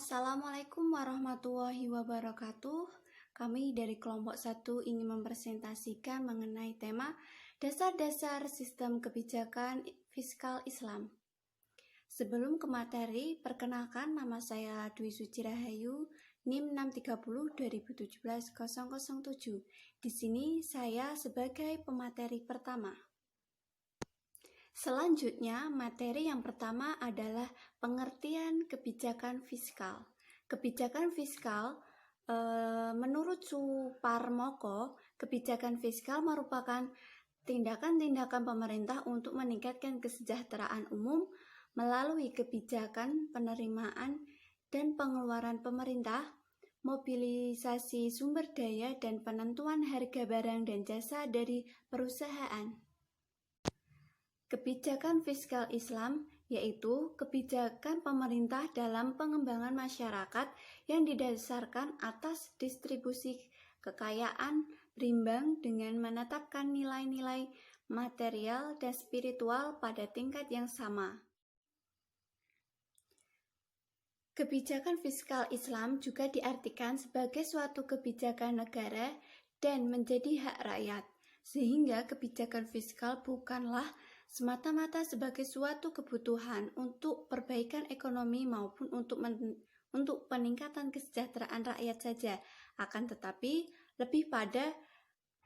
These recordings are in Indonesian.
Assalamualaikum warahmatullahi wabarakatuh. Kami dari kelompok 1 ingin mempresentasikan mengenai tema dasar-dasar sistem kebijakan fiskal Islam. Sebelum ke materi, perkenalkan nama saya Dwi Suci Rahayu, NIM 630 2017 007. Di sini saya sebagai pemateri pertama. Selanjutnya, materi yang pertama adalah pengertian kebijakan fiskal. Kebijakan fiskal, menurut Suparmoko, kebijakan fiskal merupakan tindakan-tindakan pemerintah untuk meningkatkan kesejahteraan umum melalui kebijakan penerimaan dan pengeluaran pemerintah, mobilisasi sumber daya, dan penentuan harga barang dan jasa dari perusahaan. Kebijakan fiskal Islam yaitu kebijakan pemerintah dalam pengembangan masyarakat yang didasarkan atas distribusi kekayaan berimbang dengan menetapkan nilai-nilai material dan spiritual pada tingkat yang sama. Kebijakan fiskal Islam juga diartikan sebagai suatu kebijakan negara dan menjadi hak rakyat, sehingga kebijakan fiskal bukanlah semata-mata sebagai suatu kebutuhan untuk perbaikan ekonomi maupun untuk peningkatan kesejahteraan rakyat saja, akan tetapi lebih pada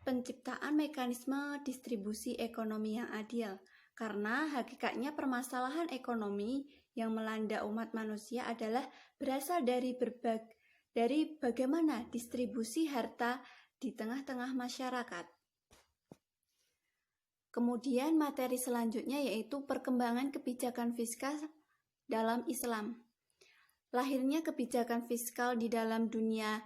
penciptaan mekanisme distribusi ekonomi yang adil. Karena hakikatnya permasalahan ekonomi yang melanda umat manusia adalah berasal dari bagaimana distribusi harta di tengah-tengah masyarakat. Kemudian materi selanjutnya yaitu perkembangan kebijakan fiskal dalam Islam. Lahirnya kebijakan fiskal di dalam dunia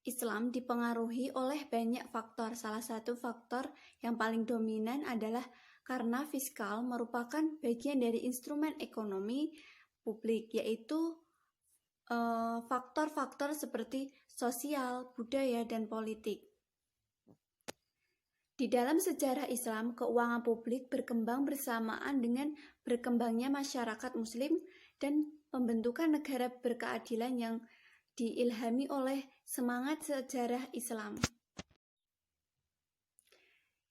Islam dipengaruhi oleh banyak faktor. Salah satu faktor yang paling dominan adalah karena fiskal merupakan bagian dari instrumen ekonomi publik, yaitu faktor-faktor seperti sosial, budaya, dan politik. Di dalam sejarah Islam, keuangan publik berkembang bersamaan dengan berkembangnya masyarakat Muslim dan pembentukan negara berkeadilan yang diilhami oleh semangat sejarah Islam.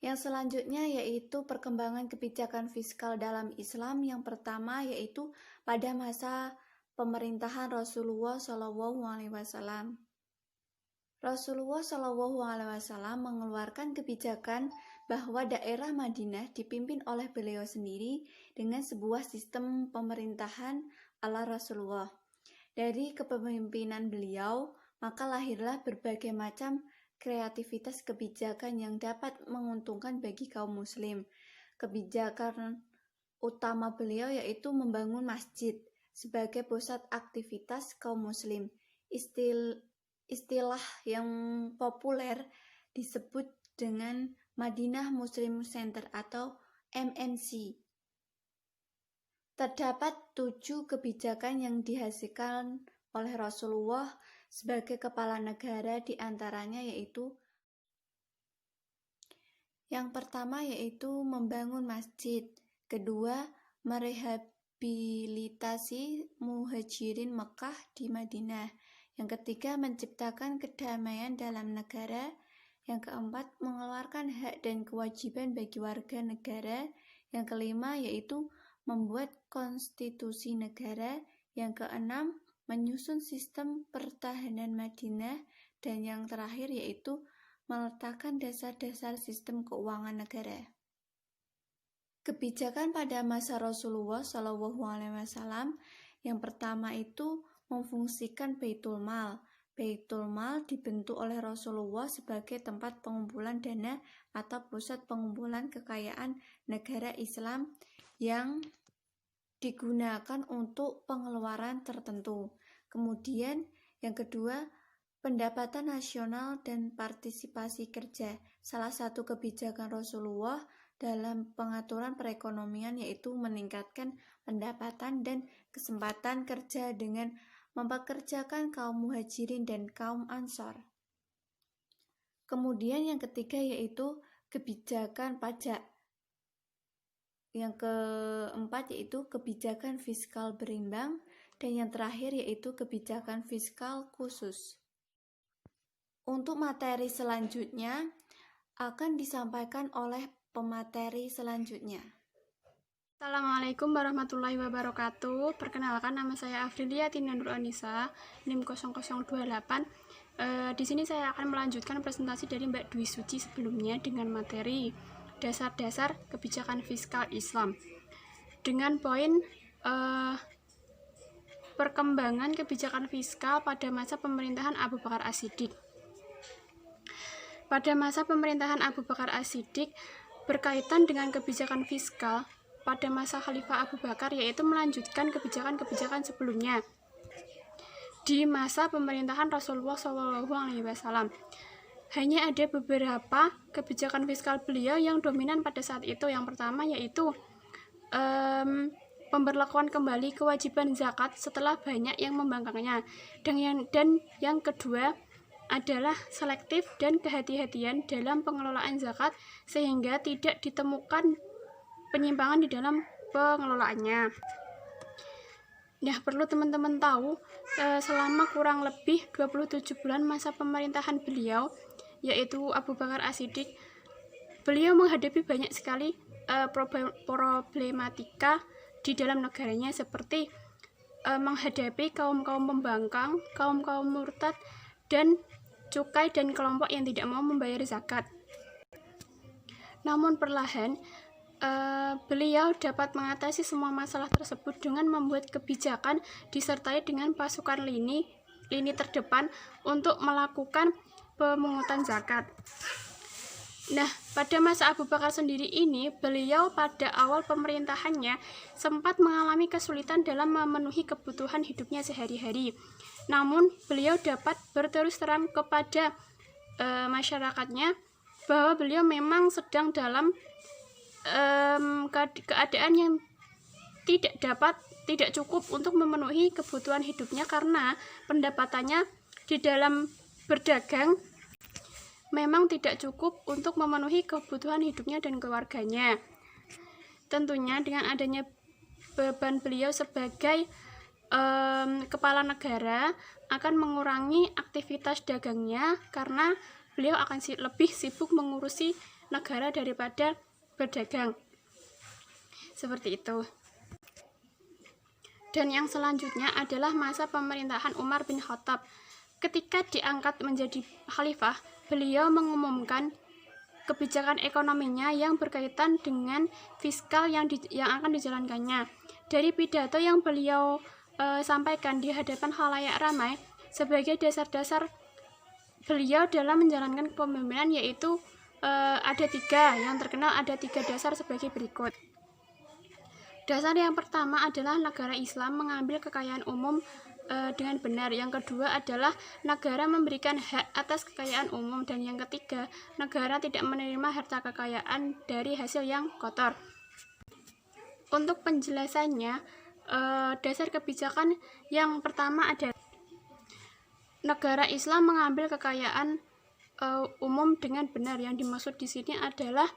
Yang selanjutnya yaitu perkembangan kebijakan fiskal dalam Islam. Yang pertama yaitu pada masa pemerintahan Rasulullah SAW. Rasulullah SAW mengeluarkan kebijakan bahwa daerah Madinah dipimpin oleh beliau sendiri dengan sebuah sistem pemerintahan ala Rasulullah. Dari kepemimpinan beliau, maka lahirlah berbagai macam kreativitas kebijakan yang dapat menguntungkan bagi kaum muslim. Kebijakan utama beliau yaitu membangun masjid sebagai pusat aktivitas kaum muslim. Istilah yang populer disebut dengan Madinah Muslim Center atau MMC. Terdapat 7 kebijakan yang dihasilkan oleh Rasulullah sebagai kepala negara, di antaranya yaitu yang pertama yaitu membangun masjid, kedua merehabilitasi muhajirin Mekah di Madinah, yang ketiga menciptakan kedamaian dalam negara, yang keempat mengeluarkan hak dan kewajiban bagi warga negara, yang kelima yaitu membuat konstitusi negara, yang keenam menyusun sistem pertahanan Madinah, dan yang terakhir yaitu meletakkan dasar-dasar sistem keuangan negara. Kebijakan pada masa Rasulullah SAW yang pertama itu memfungsikan Baitul Mal. Baitul Mal dibentuk oleh Rasulullah sebagai tempat pengumpulan dana atau pusat pengumpulan kekayaan negara Islam yang digunakan untuk pengeluaran tertentu. Kemudian yang kedua, pendapatan nasional dan partisipasi kerja. Salah satu kebijakan Rasulullah dalam pengaturan perekonomian yaitu meningkatkan pendapatan dan kesempatan kerja dengan mempekerjakan kaum muhajirin dan kaum ansor. Kemudian yang ketiga yaitu kebijakan pajak. Yang keempat yaitu kebijakan fiskal berimbang, dan yang terakhir yaitu kebijakan fiskal khusus. Untuk materi selanjutnya akan disampaikan oleh pemateri selanjutnya. Assalamualaikum warahmatullahi wabarakatuh. Perkenalkan, nama saya Afrilia Tina Nur Anissa, NIM 0028. Di sini saya akan melanjutkan presentasi dari Mbak Dwi Suci sebelumnya dengan materi dasar-dasar kebijakan fiskal Islam. Dengan poin perkembangan kebijakan fiskal pada masa pemerintahan Abu Bakar As-Siddiq. Pada masa pemerintahan Abu Bakar As-Siddiq, berkaitan dengan kebijakan fiskal pada masa Khalifah Abu Bakar, yaitu melanjutkan kebijakan-kebijakan sebelumnya di masa pemerintahan Rasulullah SAW. Hanya ada beberapa kebijakan fiskal beliau yang dominan pada saat itu. Yang pertama yaitu pemberlakuan kembali kewajiban zakat setelah banyak yang membangkangnya, dan yang kedua adalah selektif dan kehati-hatian dalam pengelolaan zakat sehingga tidak ditemukan penyimpangan di dalam pengelolaannya. Nah, perlu teman-teman tahu, selama kurang lebih 27 bulan masa pemerintahan beliau, yaitu Abu Bakar As-Siddiq, beliau menghadapi banyak sekali problematika di dalam negaranya, seperti menghadapi kaum-kaum pembangkang, kaum-kaum murtad, dan cukai dan kelompok yang tidak mau membayar zakat. Namun perlahan beliau dapat mengatasi semua masalah tersebut dengan membuat kebijakan disertai dengan pasukan lini terdepan untuk melakukan pemungutan zakat. Nah, pada masa Abu Bakar sendiri ini, beliau pada awal pemerintahannya sempat mengalami kesulitan dalam memenuhi kebutuhan hidupnya sehari-hari. Namun, beliau dapat berterus terang kepada masyarakatnya bahwa beliau memang sedang dalam keadaan yang tidak cukup untuk memenuhi kebutuhan hidupnya, karena pendapatannya di dalam berdagang memang tidak cukup untuk memenuhi kebutuhan hidupnya dan keluarganya. Tentunya dengan adanya beban beliau sebagai kepala negara akan mengurangi aktivitas dagangnya, karena beliau akan lebih sibuk mengurusi negara daripada berdagang. Seperti itu. Dan yang selanjutnya adalah masa pemerintahan Umar bin Khattab. Ketika diangkat menjadi khalifah, beliau mengumumkan kebijakan ekonominya yang berkaitan dengan fiskal yang akan dijalankannya. Dari pidato yang beliau sampaikan di hadapan khalayak ramai, sebagai dasar-dasar beliau dalam menjalankan kepemimpinan, yaitu ada tiga, yang terkenal ada tiga dasar sebagai berikut. Dasar yang pertama adalah negara Islam mengambil kekayaan umum dengan benar. Yang kedua adalah negara memberikan hak atas kekayaan umum. Dan yang ketiga, negara tidak menerima harta kekayaan dari hasil yang kotor. Untuk penjelasannya, dasar kebijakan yang pertama adalah negara Islam mengambil kekayaan umum dengan benar. Yang dimaksud di sini adalah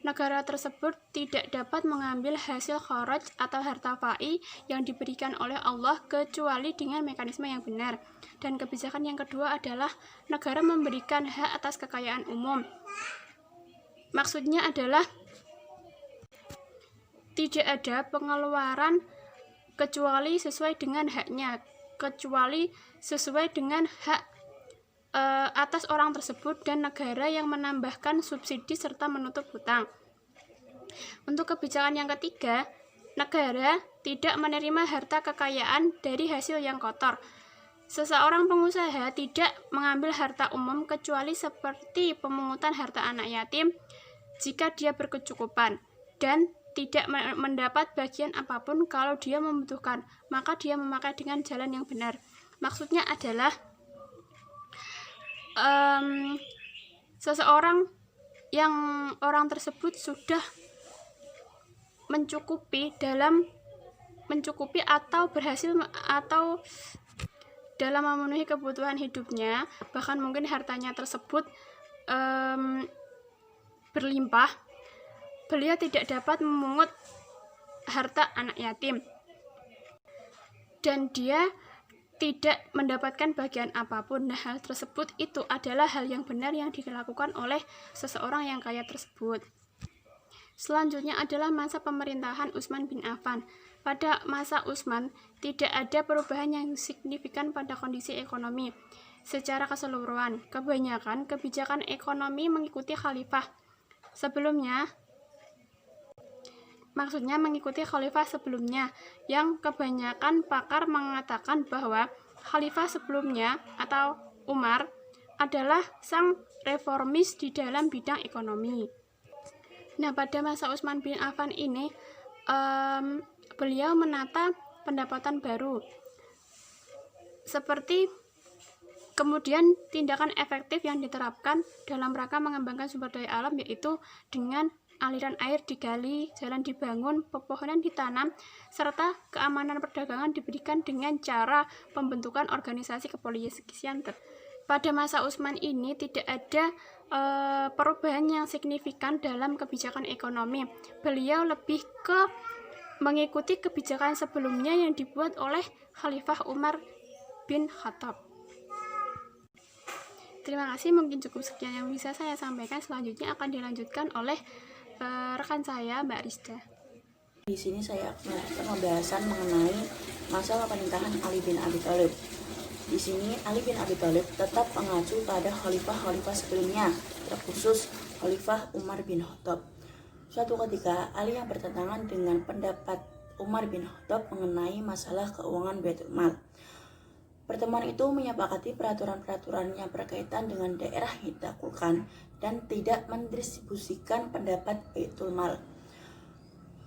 negara tersebut tidak dapat mengambil hasil kharaj atau harta fai yang diberikan oleh Allah kecuali dengan mekanisme yang benar. Dan kebijakan yang kedua adalah negara memberikan hak atas kekayaan umum. Maksudnya adalah tidak ada pengeluaran kecuali sesuai dengan haknya, kecuali sesuai dengan hak atas orang tersebut, dan negara yang menambahkan subsidi serta menutup hutang. Untuk kebijakan yang ketiga, negara tidak menerima harta kekayaan dari hasil yang kotor. Seseorang pengusaha tidak mengambil harta umum kecuali seperti pemungutan harta anak yatim jika dia berkecukupan, dan tidak mendapat bagian apapun kalau dia membutuhkan, maka dia memakai dengan jalan yang benar. Maksudnya adalah seseorang yang orang tersebut sudah mencukupi atau berhasil atau dalam memenuhi kebutuhan hidupnya, bahkan mungkin hartanya tersebut berlimpah, beliau tidak dapat memungut harta anak yatim. dan dia tidak mendapatkan bagian apapun. Nah, hal tersebut itu adalah hal yang benar yang dilakukan oleh seseorang yang kaya tersebut. Selanjutnya adalah masa pemerintahan Utsman bin Affan. Pada masa Utsman, tidak ada perubahan yang signifikan pada kondisi ekonomi secara keseluruhan. Kebanyakan kebijakan ekonomi mengikuti khalifah sebelumnya, mengikuti khalifah sebelumnya, yang kebanyakan pakar mengatakan bahwa khalifah sebelumnya atau Umar adalah sang reformis di dalam bidang ekonomi. Nah, pada masa Utsman bin Affan ini beliau menata pendapatan baru, seperti kemudian tindakan efektif yang diterapkan dalam rangka mengembangkan sumber daya alam, yaitu dengan aliran air digali, jalan dibangun, pepohonan ditanam, serta keamanan perdagangan diberikan dengan cara pembentukan organisasi kepolisian. Pada masa Utsman ini tidak ada perubahan yang signifikan dalam kebijakan ekonomi. Beliau lebih ke mengikuti kebijakan sebelumnya yang dibuat oleh Khalifah Umar bin Khattab. Terima kasih, mungkin cukup sekian yang bisa saya sampaikan. Selanjutnya akan dilanjutkan oleh rekan saya, Mbak Rizda. Di sini saya akan melakukan pembahasan mengenai masa pemerintahan Ali bin Abi Thalib. Di sini Ali bin Abi Thalib tetap mengacu pada khalifah-khalifah sebelumnya, terkhusus Khalifah Umar bin Khattab. Suatu ketika Ali yang bertentangan dengan pendapat Umar bin Khattab mengenai masalah keuangan Baitul Mal. Pertemuan itu menyepakati peraturan-peraturan yang berkaitan dengan daerah yang ditaklukkan dan tidak mendistribusikan pendapat Baitul Mal.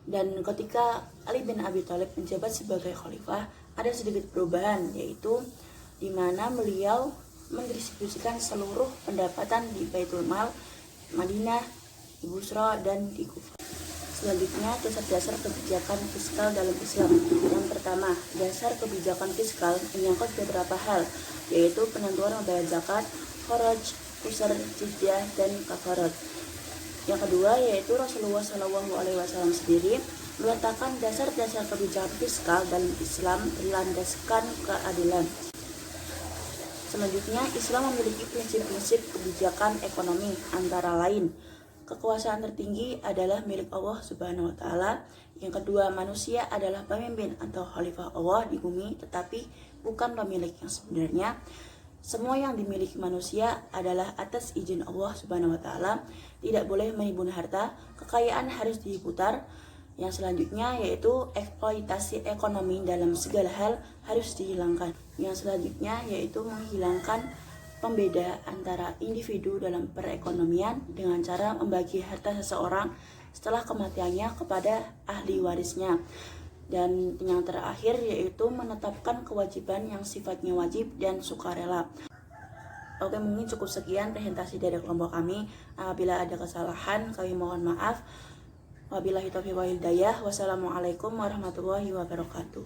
Dan ketika Ali bin Abi Thalib menjabat sebagai khalifah, ada sedikit perubahan, yaitu di mana beliau mendistribusikan seluruh pendapatan di Baitul Mal, Madinah, di Busra, dan di Kufah. Selanjutnya, dasar-dasar kebijakan fiskal dalam Islam. Yang pertama, dasar kebijakan fiskal menyangkut beberapa hal, yaitu penentuan membayar zakat, kharaj, usar, jizyah, dan kafarat. Yang kedua, yaitu Rasulullah SAW sendiri meletakkan dasar-dasar kebijakan fiskal dalam Islam berlandaskan keadilan. Selanjutnya, Islam memiliki prinsip-prinsip kebijakan ekonomi, antara lain kekuasaan tertinggi adalah milik Allah Subhanahu wa Ta'ala. Yang kedua, manusia adalah pemimpin atau khalifah Allah di bumi, tetapi bukan pemilik yang sebenarnya. Semua yang dimiliki manusia adalah atas izin Allah Subhanahu wa Ta'ala. Tidak boleh menimbun harta, kekayaan harus diputar. Yang selanjutnya yaitu eksploitasi ekonomi dalam segala hal harus dihilangkan. Yang selanjutnya yaitu menghilangkan pembeda antara individu dalam perekonomian dengan cara membagi harta seseorang setelah kematiannya kepada ahli warisnya. Dan yang terakhir yaitu menetapkan kewajiban yang sifatnya wajib dan sukarela. Oke, mungkin cukup sekian presentasi dari kelompok kami. Apabila ada kesalahan, kami mohon maaf. Wabillahi taufiq wal hidayah. Wassalamualaikum warahmatullahi wabarakatuh.